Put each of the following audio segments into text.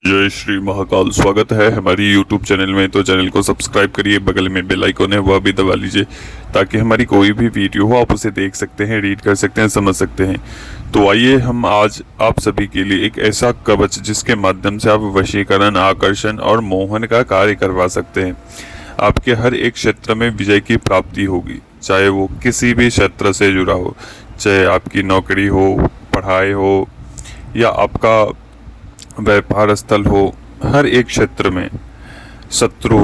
जय श्री महाकाल। स्वागत है हमारी YouTube चैनल में। तो चैनल को सब्सक्राइब करिए, बगल में बेल आइकन है वह भी दबा लीजिए ताकि हमारी कोई भी वीडियो हो आप उसे देख सकते हैं, रीड कर सकते हैं, समझ सकते हैं। तो आइए हम आज आप सभी के लिए एक ऐसा कवच जिसके माध्यम से आप वशीकरण, आकर्षण और मोहन का कार्य करवा सकते हैं। आपके हर एक क्षेत्र में विजय की प्राप्ति होगी, चाहे वो किसी भी क्षेत्र से जुड़ा हो, चाहे आपकी नौकरी हो, पढ़ाई हो या आपका व्यापार स्थल हो। हर एक क्षेत्र में शत्रु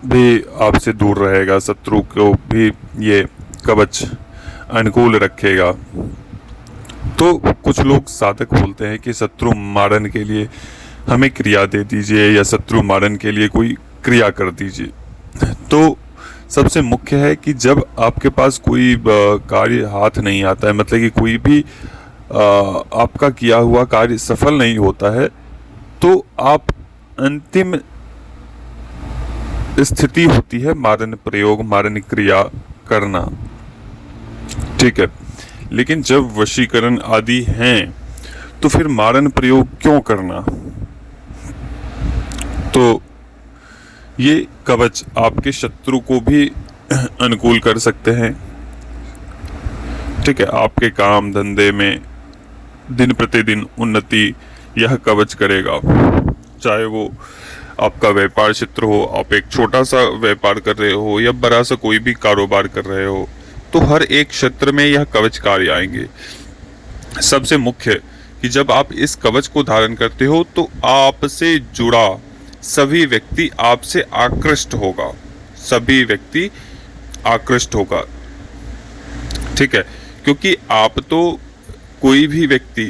भी आपसे दूर रहेगा, शत्रु को भी ये कवच अनुकूल रखेगा। तो कुछ लोग साधक बोलते हैं कि शत्रु मारन के लिए हमें क्रिया दे दीजिए या शत्रु मारन के लिए कोई क्रिया कर दीजिए। तो सबसे मुख्य है कि जब आपके पास कोई कार्य हाथ नहीं आता है, मतलब कि कोई भी आपका किया हुआ कार्य सफल नहीं होता है, तो आप अंतिम स्थिति होती है मारन प्रयोग, मारन क्रिया करना। ठीक है, लेकिन जब वशीकरण आदि हैं तो फिर मारन प्रयोग क्यों करना? तो ये कवच आपके शत्रु को भी अनुकूल कर सकते हैं। ठीक है, आपके काम धंधे में दिन प्रतिदिन उन्नति यह कवच करेगा। चाहे वो आपका व्यापार क्षेत्र हो, आप एक छोटा सा व्यापार कर रहे हो या बड़ा सा कोई भी कारोबार कर रहे हो, तो हर एक क्षेत्र में यह कवच कार्य आएंगे। सबसे मुख्य कि जब आप इस कवच को धारण करते हो तो आपसे जुड़ा सभी व्यक्ति आपसे आकृष्ट होगा, सभी व्यक्ति आकृष्ट होगा। ठीक है, क्योंकि आप तो कोई भी व्यक्ति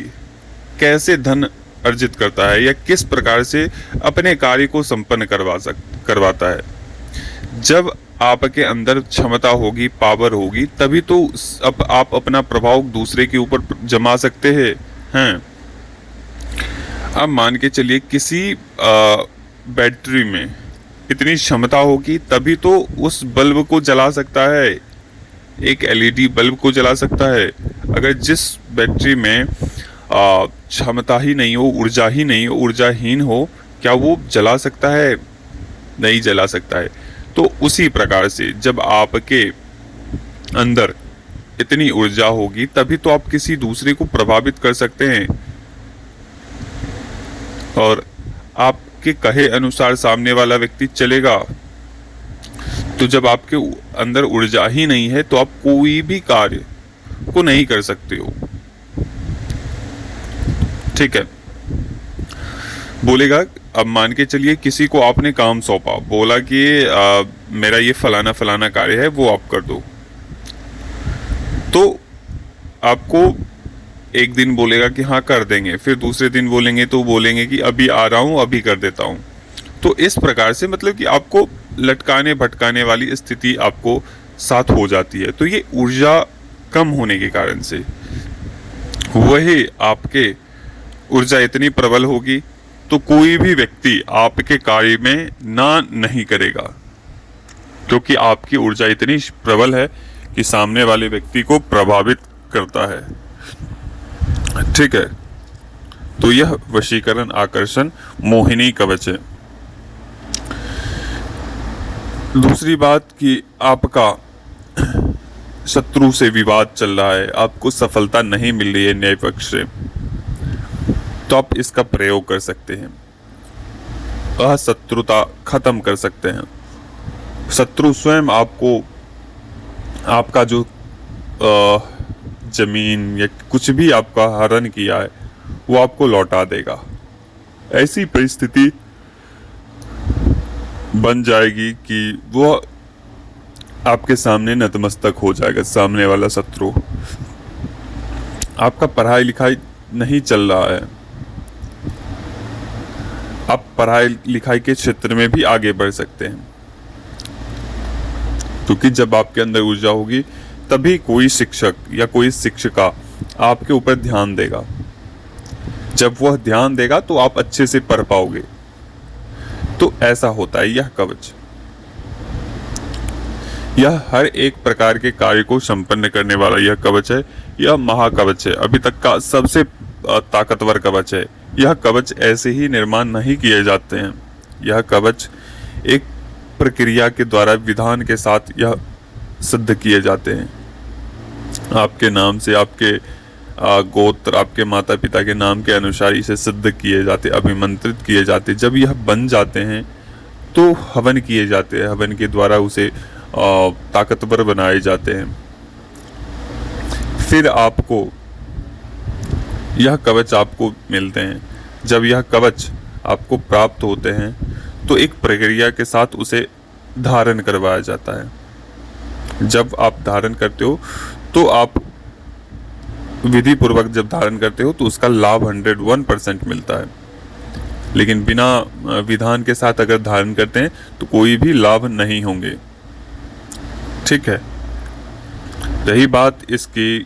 कैसे धन अर्जित करता है या किस प्रकार से अपने कार्य को संपन्न करवाता है, जब आपके अंदर क्षमता होगी, पावर होगी, तभी तो आप अपना प्रभाव दूसरे के ऊपर जमा सकते हैं। अब मान के चलिए किसी बैटरी में इतनी क्षमता होगी तभी तो उस बल्ब को जला सकता है, एक एलईडी बल्ब को जला सकता है। अगर जिस बैटरी में क्षमता ही नहीं हो, ऊर्जा ही नहीं हो, ऊर्जाहीन हो, क्या वो जला सकता है? नहीं जला सकता है। तो उसी प्रकार से जब आपके अंदर इतनी ऊर्जा होगी तभी तो आप किसी दूसरे को प्रभावित कर सकते हैं और आपके कहे अनुसार सामने वाला व्यक्ति चलेगा। तो जब आपके अंदर ऊर्जा ही नहीं है तो आप कोई भी कार्य को नहीं कर सकते हो। ठीक है, बोलेगा, अब मान के चलिए किसी को आपने काम सौंपा, बोला कि मेरा ये फलाना फलाना कार्य है, वो आप कर दो। तो आपको एक दिन बोलेगा कि हाँ कर देंगे, फिर दूसरे दिन बोलेंगे तो बोलेंगे कि अभी आ रहा हूँ, अभी कर देता हूँ। तो इस प्रकार से मतलब कि आपको लटकाने भटकाने वाली स्थिति आपको साथ हो जाती है। तो ये ऊर्जा कम होने के कारण से वही आपके ऊर्जा इतनी प्रबल होगी तो कोई भी व्यक्ति आपके कार्य में ना नहीं करेगा, क्योंकि आपकी ऊर्जा इतनी प्रबल है कि सामने वाले व्यक्ति को प्रभावित करता है। ठीक है, तो यह वशीकरण, आकर्षण, मोहिनी कवच है। दूसरी बात कि आपका शत्रु से विवाद चल रहा है, आपको सफलता नहीं मिल रही है न्याय पक्ष से, तो आप इसका प्रयोग कर सकते हैं, अशत्रुता खत्म कर सकते हैं। शत्रु स्वयं आपको आपका जो जमीन या कुछ भी आपका हरण किया है वो आपको लौटा देगा। ऐसी परिस्थिति बन जाएगी कि वो आपके सामने नतमस्तक हो जाएगा। सामने वाला शत्रु, आपका पढ़ाई लिखाई नहीं चल रहा है, आप पढ़ाई लिखाई के क्षेत्र में भी आगे बढ़ सकते हैं, क्योंकि जब आपके अंदर ऊर्जा होगी तभी कोई शिक्षक या कोई शिक्षिका आपके ऊपर ध्यान देगा। जब वह ध्यान देगा तो आप अच्छे से पढ़ पाओगे। तो ऐसा होता है यह कवच। यह हर एक प्रकार के कार्य को संपन्न करने वाला यह कवच है। यह महाकवच है, अभी तक का सबसे ताकतवर कवच है। यह कवच ऐसे ही निर्माण नहीं किए जाते हैं। यह कवच एक प्रक्रिया के द्वारा विधान के साथ यह सिद्ध किए जाते हैं। आपके नाम से, आपके गोत्र, आपके माता पिता के नाम के अनुसार इसे सिद्ध किए जाते, अभिमंत्रित किए जाते। जब यह बन जाते हैं तो हवन किए जाते हैं, हवन के द्वारा उसे ताकतवर बनाए जाते हैं। फिर आपको यह कवच आपको मिलते हैं। जब यह कवच आपको प्राप्त होते हैं तो एक प्रक्रिया के साथ उसे धारण करवाया जाता है। जब आप धारण करते हो तो आप विधि पूर्वक जब धारण करते हो तो उसका लाभ 101% मिलता है, लेकिन बिना विधान के साथ अगर धारण करते हैं तो कोई भी लाभ नहीं होंगे। ठीक है। रही बात इसकी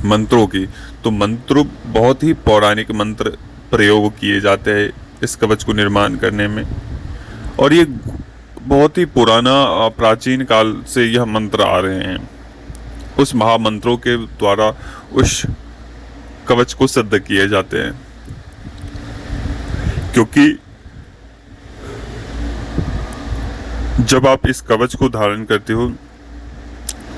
मंत्रों की, तो मंत्र बहुत ही पौराणिक मंत्र प्रयोग किए जाते हैं इस कवच को निर्माण करने में, और ये बहुत ही पुराना प्राचीन काल से यह मंत्र आ रहे हैं। उस महामंत्रों के द्वारा उस कवच को सिद्ध किए जाते हैं, क्योंकि जब आप इस कवच को धारण करते हो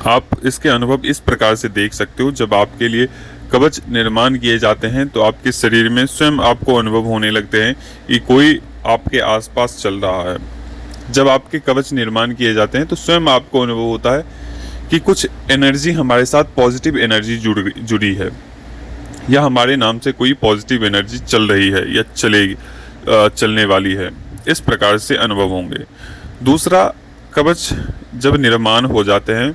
आप इसके अनुभव इस प्रकार से देख सकते हो। जब आपके लिए कवच निर्माण किए जाते हैं तो आपके शरीर में स्वयं आपको अनुभव होने लगते हैं कि कोई आपके आसपास चल रहा है। जब आपके कवच निर्माण किए जाते हैं तो स्वयं आपको अनुभव होता है कि कुछ एनर्जी हमारे साथ, पॉजिटिव एनर्जी जुड़ी है, या हमारे नाम से कोई पॉजिटिव एनर्जी चल रही है या चलने वाली है। इस प्रकार से अनुभव होंगे। दूसरा, कवच जब निर्माण हो जाते हैं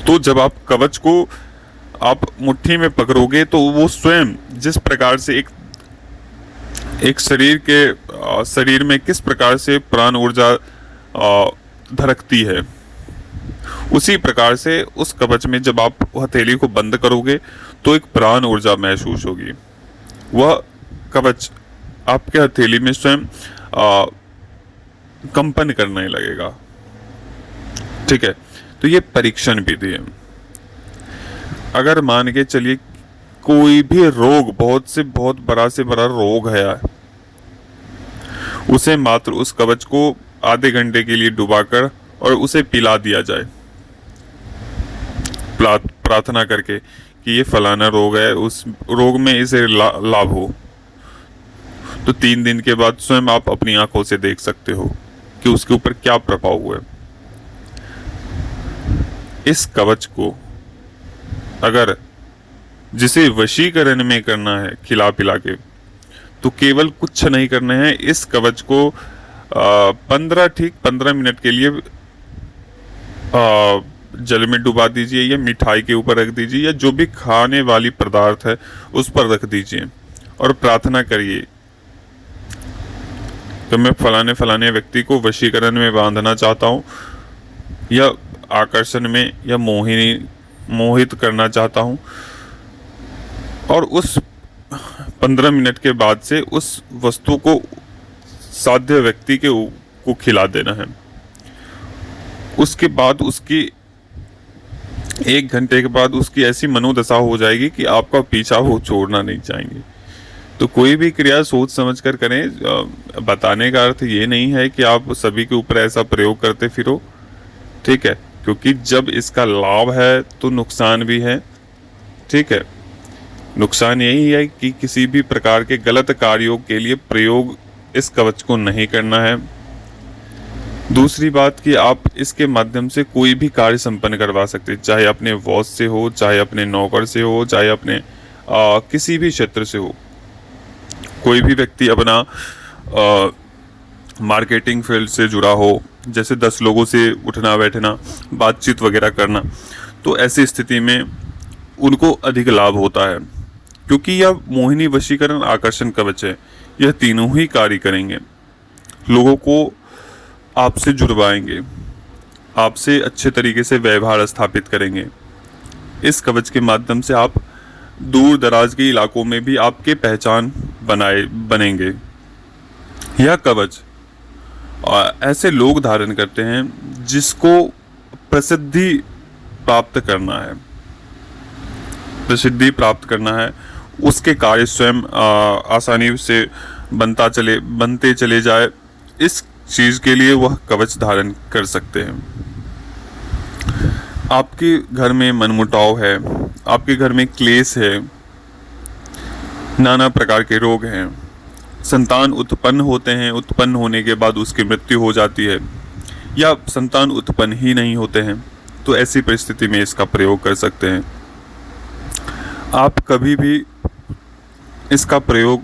तो जब आप कवच को आप मुट्ठी में पकड़ोगे तो वो स्वयं जिस प्रकार से एक शरीर में किस प्रकार से प्राण ऊर्जा धड़कती है, उसी प्रकार से उस कवच में जब आप हथेली को बंद करोगे तो एक प्राण ऊर्जा महसूस होगी। वह कवच आपके हथेली में स्वयं कंपन करने लगेगा। ठीक है। तो ये परीक्षण विधि है। अगर मान के चलिए कोई भी रोग, बहुत से बड़ा रोग है, उसे मात्र उस कवच को आधे घंटे के लिए डुबाकर और उसे पिला दिया जाए, प्रार्थना करके कि ये फलाना रोग है, उस रोग में इसे लाभ हो, तो 3 दिन के बाद स्वयं आप अपनी आंखों से देख सकते हो कि उसके ऊपर क्या प्रभाव हुआ है। इस कवच को अगर जिसे वशीकरण में करना है खिला पिला के, तो केवल कुछ नहीं करना है। इस कवच को 15 मिनट के लिए जल में डुबा दीजिए, या मिठाई के ऊपर रख दीजिए, या जो भी खाने वाली पदार्थ है उस पर रख दीजिए और प्रार्थना करिए कि मैं फलाने व्यक्ति को वशीकरण में बांधना चाहता हूँ, या आकर्षण में, या मोहित करना चाहता हूँ। और उस 15 मिनट के बाद से उस वस्तु को साध्य व्यक्ति को खिला देना है। उसके बाद उसकी 1 घंटे के बाद उसकी ऐसी मनोदशा हो जाएगी कि आपका पीछा वो छोड़ना नहीं चाहेंगे। तो कोई भी क्रिया सोच समझ कर करें। बताने का अर्थ ये नहीं है कि आप सभी के ऊपर ऐसा प्रयोग करते फिरो। ठीक है। क्योंकि जब इसका लाभ है तो नुकसान भी है। ठीक है। नुकसान यही है कि किसी भी प्रकार के गलत कार्यों के लिए प्रयोग इस कवच को नहीं करना है। दूसरी बात कि आप इसके माध्यम से कोई भी कार्य संपन्न करवा सकते हैं, चाहे अपने बॉस से हो, चाहे अपने नौकर से हो, चाहे अपने किसी भी क्षेत्र से हो। कोई भी व्यक्ति अपना मार्केटिंग फील्ड से जुड़ा हो, जैसे 10 लोगों से उठना बैठना, बातचीत वगैरह करना, तो ऐसी स्थिति में उनको अधिक लाभ होता है, क्योंकि यह मोहिनी, वशीकरण, आकर्षण कवच है। यह तीनों ही कार्य करेंगे, लोगों को आपसे जुड़वाएंगे, आपसे अच्छे तरीके से व्यवहार स्थापित करेंगे। इस कवच के माध्यम से आप दूर दराज के इलाकों में भी आपके पहचान बनेंगे। यह कवच ऐसे लोग धारण करते हैं जिसको प्रसिद्धि प्राप्त करना है, उसके कार्य स्वयं आसानी से बनते चले जाए, इस चीज़ के लिए वह कवच धारण कर सकते हैं। आपके घर में मनमुटाव है, आपके घर में क्लेश है, नाना प्रकार के रोग हैं, संतान उत्पन्न होते हैं, उत्पन्न होने के बाद उसकी मृत्यु हो जाती है, या संतान उत्पन्न ही नहीं होते हैं, तो ऐसी परिस्थिति में इसका प्रयोग कर सकते हैं। आप कभी भी इसका प्रयोग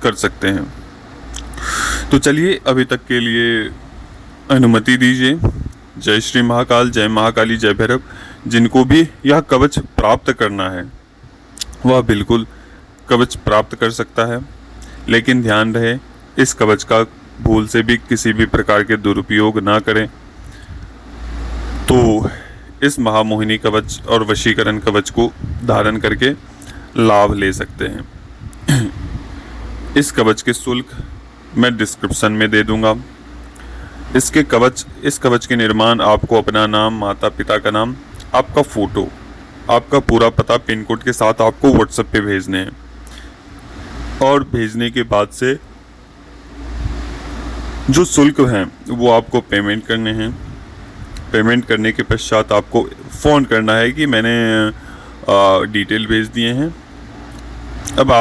कर सकते हैं। तो चलिए अभी तक के लिए अनुमति दीजिए। जय श्री महाकाल, जय महाकाली, जय भैरव। जिनको भी यह कवच प्राप्त करना है वह बिल्कुल कवच प्राप्त कर सकता है, लेकिन ध्यान रहे इस कवच का भूल से भी किसी भी प्रकार के दुरुपयोग ना करें। तो इस महामोहिनी कवच और वशीकरण कवच को धारण करके लाभ ले सकते हैं। इस कवच के शुल्क मैं डिस्क्रिप्शन में दे दूंगा। इस कवच के निर्माण आपको अपना नाम, माता पिता का नाम, आपका फोटो, आपका पूरा पता, पिन कोड के साथ आपको व्हाट्सएप पे भेजने हैं, और भेजने के बाद से जो शुल्क हैं वो आपको पेमेंट करने हैं। पेमेंट करने के पश्चात आपको फ़ोन करना है कि मैंने डिटेल भेज दिए हैं। अब आप